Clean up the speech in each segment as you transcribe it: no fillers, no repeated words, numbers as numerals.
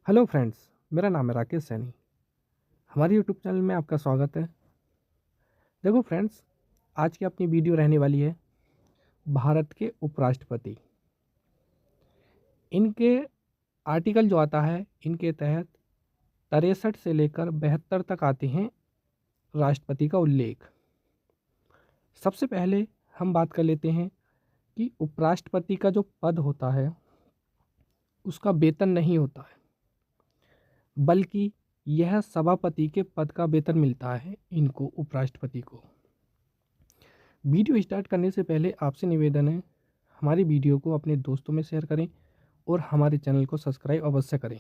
Hello friends, मेरा नाम है राकेश सैनी। हमारे यूट्यूब चैनल में आपका स्वागत है। देखो फ्रेंड्स, आज की अपनी वीडियो रहने वाली है भारत के उपराष्ट्रपति। इनके आर्टिकल जो आता है, इनके तहत 63 से लेकर 72 तक आते हैं राष्ट्रपति का उल्लेख। सबसे पहले हम बात कर लेते हैं कि उपराष्ट्रपति का जो पद होता है उसका वेतन नहीं होता है, बल्कि यह सभापति के पद का वेतन मिलता है इनको, उपराष्ट्रपति को। वीडियो स्टार्ट करने से पहले आपसे निवेदन है, हमारी वीडियो को अपने दोस्तों में शेयर करें और हमारे चैनल को सब्सक्राइब अवश्य करें।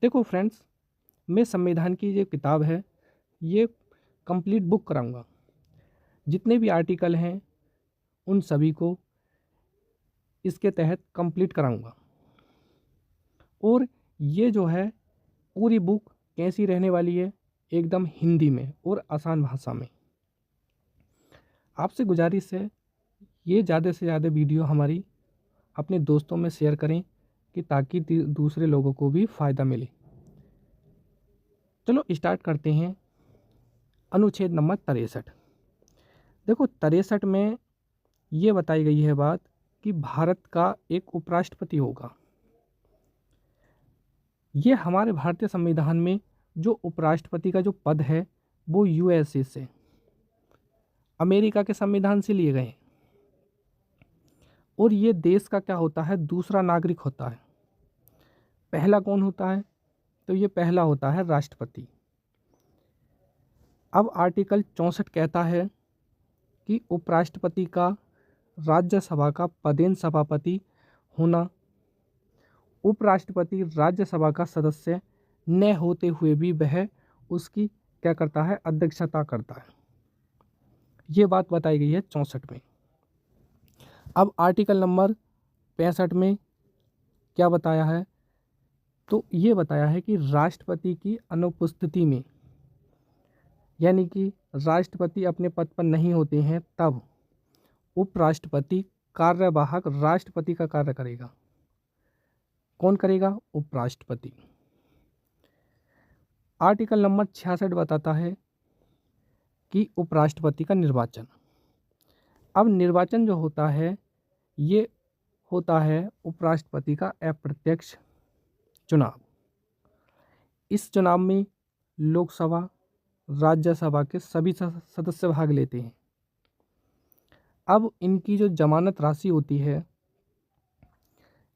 देखो फ्रेंड्स, मैं संविधान की जो किताब है ये कंप्लीट बुक कराऊंगा। जितने भी आर्टिकल हैं उन सभी को इसके तहत कंप्लीट कराऊंगा। और ये जो है पूरी बुक कैसी रहने वाली है, एकदम हिंदी में और आसान भाषा में। आपसे गुजारिश है, ये ज़्यादा से ज़्यादा वीडियो हमारी अपने दोस्तों में शेयर करें कि ताकि दूसरे लोगों को भी फ़ायदा मिले। चलो स्टार्ट करते हैं। अनुच्छेद नंबर 63। देखो 63 में ये बताई गई है बात कि भारत का एक उपराष्ट्रपति होगा। ये हमारे भारतीय संविधान में जो उपराष्ट्रपति का जो पद है वो यूएसए से, अमेरिका के संविधान से लिए गए हैं। और ये देश का क्या होता है, दूसरा नागरिक होता है। पहला कौन होता है, तो ये पहला होता है राष्ट्रपति। अब आर्टिकल 64 कहता है कि उपराष्ट्रपति का राज्यसभा का पदेन सभापति होना, उपराष्ट्रपति राज्यसभा का सदस्य न होते हुए भी वह उसकी क्या करता है, अध्यक्षता करता है। ये बात बताई गई है 64 में। अब आर्टिकल नंबर 65 में क्या बताया है, तो ये बताया है कि राष्ट्रपति की अनुपस्थिति में, यानी कि राष्ट्रपति अपने पद पर नहीं होते हैं, तब उपराष्ट्रपति कार्यवाहक राष्ट्रपति का कार्य करेगा। कौन करेगा, उपराष्ट्रपति। आर्टिकल नंबर 66 बताता है कि उपराष्ट्रपति का निर्वाचन। अब निर्वाचन जो होता है ये होता है उपराष्ट्रपति का अप्रत्यक्ष चुनाव। इस चुनाव में लोकसभा राज्यसभा के सभी सदस्य भाग लेते हैं। अब इनकी जो जमानत राशि होती है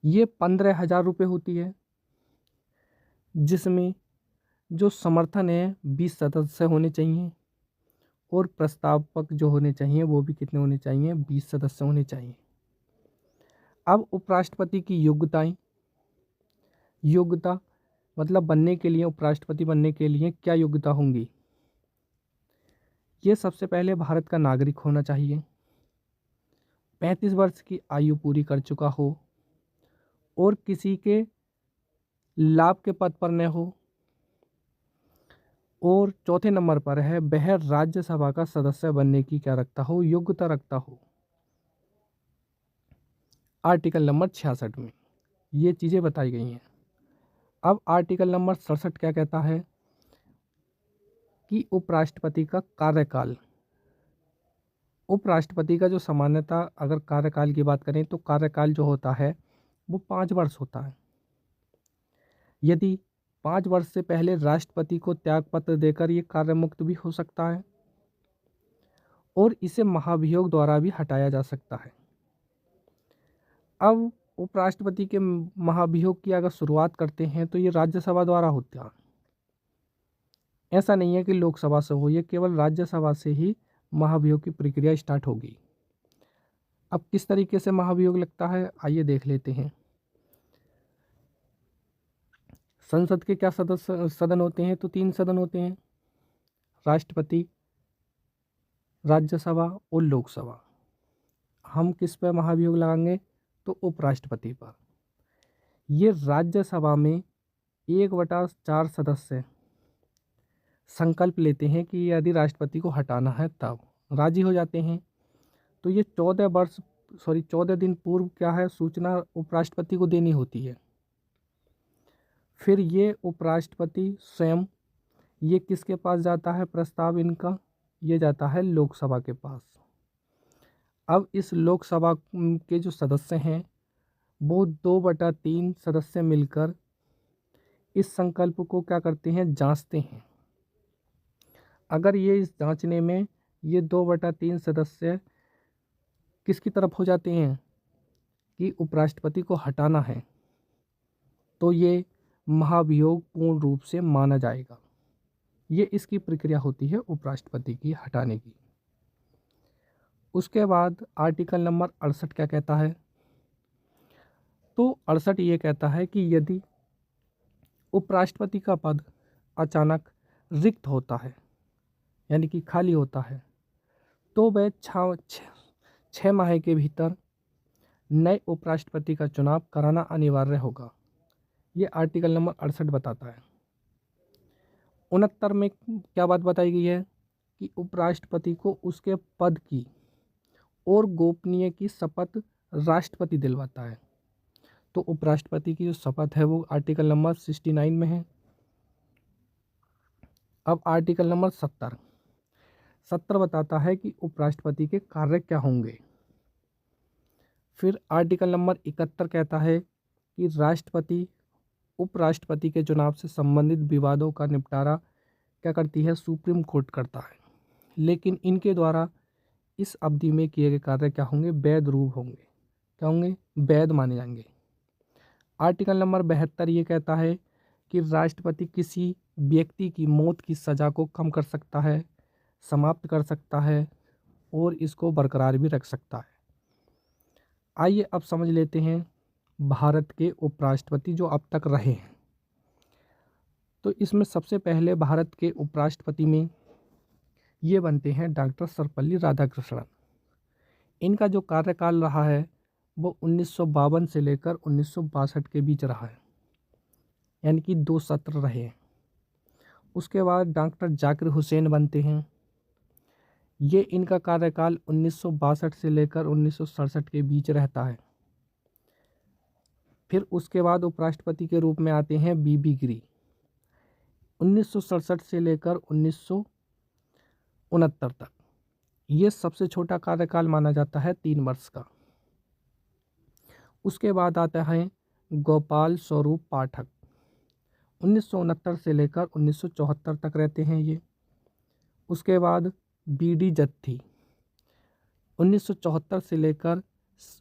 ये 15,000 रुपये होती है, जिसमें जो समर्थन है 20 सदस्य होने चाहिए और प्रस्तावक जो होने चाहिए वो भी कितने होने चाहिए, 20 सदस्य होने चाहिए। अब उपराष्ट्रपति की योग्यता मतलब बनने के लिए, उपराष्ट्रपति बनने के लिए क्या योग्यता होंगी। ये सबसे पहले भारत का नागरिक होना चाहिए, 35 वर्ष की आयु पूरी कर चुका हो और किसी के लाभ के पद पर न हो, और चौथे नंबर पर है वह राज्यसभा का सदस्य बनने की क्या रखता हो, योग्यता रखता हो। आर्टिकल नंबर 66 में ये चीज़ें बताई गई हैं। अब आर्टिकल नंबर 67 क्या कहता है कि उपराष्ट्रपति का कार्यकाल। उपराष्ट्रपति का जो सामान्यतः अगर कार्यकाल की बात करें तो कार्यकाल जो होता है वो 5 वर्ष होता है। यदि 5 वर्ष से पहले राष्ट्रपति को त्यागपत्र देकर ये कार्यमुक्त भी हो सकता है और इसे महाभियोग द्वारा भी हटाया जा सकता है। अब उपराष्ट्रपति के महाभियोग की अगर शुरुआत करते हैं तो ये राज्यसभा द्वारा होता है। ऐसा नहीं है कि लोकसभा से हो, ये केवल राज्यसभा से ही महाभियोग की प्रक्रिया स्टार्ट होगी। अब किस तरीके से महाभियोग लगता है आइए देख लेते हैं। संसद के क्या सदन होते हैं, तो 3 सदन होते हैं, राष्ट्रपति, राज्यसभा और लोकसभा। हम किस पर महाभियोग लगाएंगे, तो उपराष्ट्रपति पर। ये राज्यसभा में 1/4 सदस्य संकल्प लेते हैं कि यदि राष्ट्रपति को हटाना है तब राजी हो जाते हैं। तो ये 14 दिन पूर्व क्या है, सूचना उपराष्ट्रपति को देनी होती है। फिर ये उपराष्ट्रपति स्वयं, ये किसके पास जाता है प्रस्ताव इनका, ये जाता है लोकसभा के पास। अब इस लोकसभा के जो सदस्य हैं वो 2/3 सदस्य मिलकर इस संकल्प को क्या करते हैं, जांचते हैं। अगर ये इस जांचने में ये 2/3 सदस्य किसकी तरफ हो जाते हैं कि उपराष्ट्रपति को हटाना है, तो ये महाभियोग पूर्ण रूप से माना जाएगा। ये इसकी प्रक्रिया होती है उपराष्ट्रपति की हटाने की। उसके बाद आर्टिकल नंबर 68 क्या कहता है, तो 68 ये कहता है कि यदि उपराष्ट्रपति का पद अचानक रिक्त होता है, यानी कि खाली होता है, तो वह 6 माह के भीतर नए उपराष्ट्रपति का चुनाव कराना अनिवार्य होगा। ये आर्टिकल नंबर 68 बताता है। 69 में क्या बात बताई गई है कि उपराष्ट्रपति को उसके पद की और गोपनीय की शपथ राष्ट्रपति दिलवाता है। तो उपराष्ट्रपति की जो शपथ है वो आर्टिकल नंबर 69 में है। अब आर्टिकल नंबर 70 बताता है कि उपराष्ट्रपति के कार्य क्या होंगे। फिर आर्टिकल नंबर 71 कहता है कि राष्ट्रपति उपराष्ट्रपति के चुनाव से संबंधित विवादों का निपटारा क्या करती है, सुप्रीम कोर्ट करता है। लेकिन इनके द्वारा इस अवधि में किए गए कार्य क्या होंगे, वैध रूप होंगे। क्या होंगे, वैध माने जाएंगे। आर्टिकल नंबर 72 ये कहता है कि राष्ट्रपति किसी व्यक्ति की मौत की सज़ा को कम कर सकता है, समाप्त कर सकता है और इसको बरकरार भी रख सकता है। आइए अब समझ लेते हैं भारत के उपराष्ट्रपति जो अब तक रहे हैं। तो इसमें सबसे पहले भारत के उपराष्ट्रपति में ये बनते हैं डॉक्टर सर्वपल्ली राधाकृष्णन। इनका जो कार्यकाल रहा है वो 1952 से लेकर 1962 के बीच रहा है, यानी कि 2 सत्र रहे हैं। उसके बाद डॉक्टर जाकिर हुसैन बनते हैं। ये इनका कार्यकाल 1962 से लेकर 1967 के बीच रहता है। फिर उसके बाद उपराष्ट्रपति के रूप में आते हैं बीबी गिरी, 1967 से लेकर 1969 तक। ये सबसे छोटा कार्यकाल माना जाता है, 3 वर्ष का। उसके बाद आता है गोपाल स्वरूप पाठक, 1969 से लेकर 1974 तक रहते हैं ये। उसके बाद बीडी जत्थी, 1974 से लेकर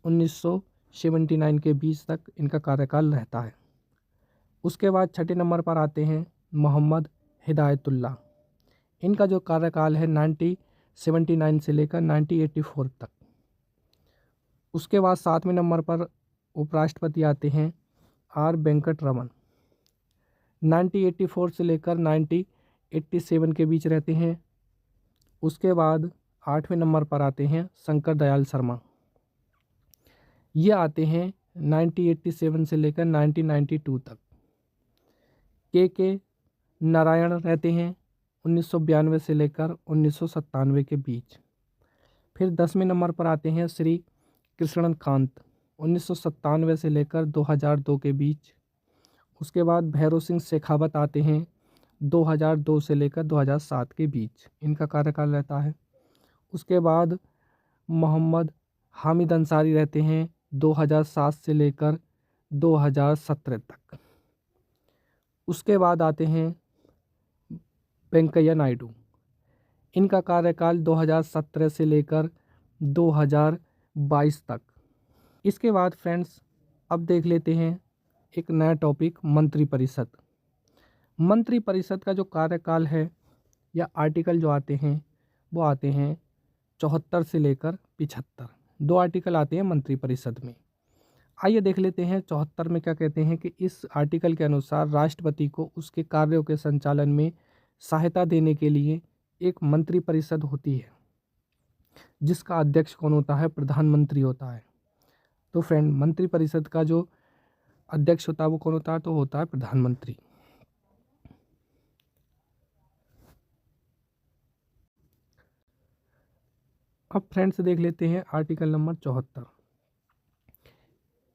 1979 के बीच तक इनका कार्यकाल रहता है। उसके बाद छठे नंबर पर आते हैं मोहम्मद हिदायतुल्लाह। इनका जो कार्यकाल है 1979 से लेकर 1984 तक। उसके बाद 7वें नंबर पर उपराष्ट्रपति आते हैं आर वेंकट रमन, 1984 से लेकर 1987 के बीच रहते हैं। उसके बाद 8वें नंबर पर आते हैं शंकर दयाल शर्मा। ये आते हैं 1987 से लेकर 1992 तक। के नारायण रहते हैं 1992 से लेकर 1997 के बीच। फिर 10वें नंबर पर आते हैं श्री कृष्णन कांत, 1997 से लेकर 2002 के बीच। उसके बाद भैरव सिंह शेखावत आते हैं 2002 से लेकर 2007 के बीच, इनका कार्यकाल रहता है। उसके बाद मोहम्मद हामिद अंसारी रहते हैं 2007 से लेकर 2017 तक। उसके बाद आते हैं वेंकैया नायडू, इनका कार्यकाल 2017 से लेकर 2022 तक। इसके बाद फ्रेंड्स अब देख लेते हैं एक नया टॉपिक, मंत्रिपरिषद। मंत्रिपरिषद का जो कार्यकाल है या आर्टिकल जो आते हैं वो आते हैं 74 से लेकर 75। 2 आर्टिकल आते हैं मंत्रिपरिषद में। आइए देख लेते हैं 74 में क्या कहते हैं कि इस आर्टिकल के अनुसार राष्ट्रपति को उसके कार्यों के संचालन में सहायता देने के लिए एक मंत्रिपरिषद होती है, जिसका अध्यक्ष कौन होता है, प्रधानमंत्री होता है। तो फ्रेंड मंत्रिपरिषद का जो अध्यक्ष होता है वो कौन होता है, तो होता है प्रधानमंत्री। अब फ्रेंड्स देख लेते हैं आर्टिकल नंबर 74।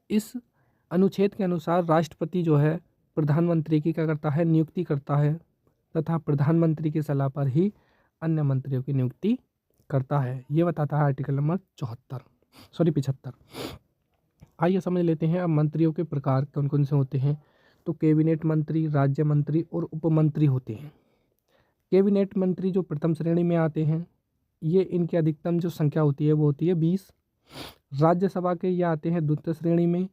इस अनुच्छेद के अनुसार राष्ट्रपति जो है प्रधानमंत्री की क्या करता है, नियुक्ति करता है तथा प्रधानमंत्री की सलाह पर ही अन्य मंत्रियों की नियुक्ति करता है। ये बताता है आर्टिकल नंबर 75। आइए समझ लेते हैं अब मंत्रियों के प्रकार कौन कौन से होते हैं। तो कैबिनेट मंत्री, राज्य मंत्री और उपमंत्री होते हैं। कैबिनेट मंत्री जो प्रथम श्रेणी में आते हैं, ये इनकी अधिकतम जो संख्या होती है वो होती है 20। राज्यसभा के ये आते हैं द्वितीय श्रेणी में,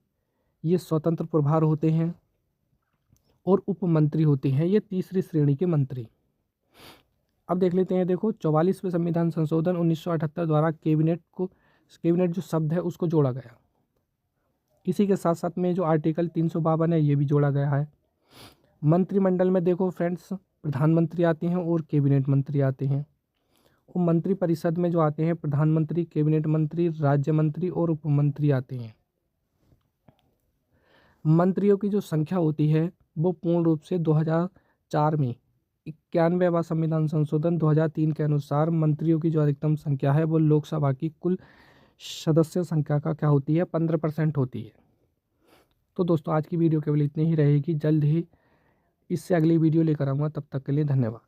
ये स्वतंत्र प्रभार होते हैं। और उपमंत्री होते हैं ये तीसरी श्रेणी के मंत्री। अब देख लेते हैं, देखो 44वें संविधान संशोधन 1978 द्वारा कैबिनेट जो शब्द है उसको जोड़ा गया। इसी के साथ साथ में जो आर्टिकल 352 है ये भी जोड़ा गया है। मंत्रिमंडल में देखो फ्रेंड्स, प्रधानमंत्री आते हैं और कैबिनेट मंत्री आते हैं। और मंत्री परिषद में जो आते हैं प्रधानमंत्री, कैबिनेट मंत्री, राज्य मंत्री और उपमंत्री आते हैं। मंत्रियों की जो संख्या होती है वो पूर्ण रूप से 2004 में 91वां संविधान संशोधन 2003 के अनुसार मंत्रियों की जो अधिकतम संख्या है वो लोकसभा की कुल सदस्य संख्या का क्या होती है, 15% होती है। तो दोस्तों आज की वीडियो केवल इतनी ही रहेगी। जल्द ही इससे अगली वीडियो लेकर आऊँगा, तब तक के लिए धन्यवाद।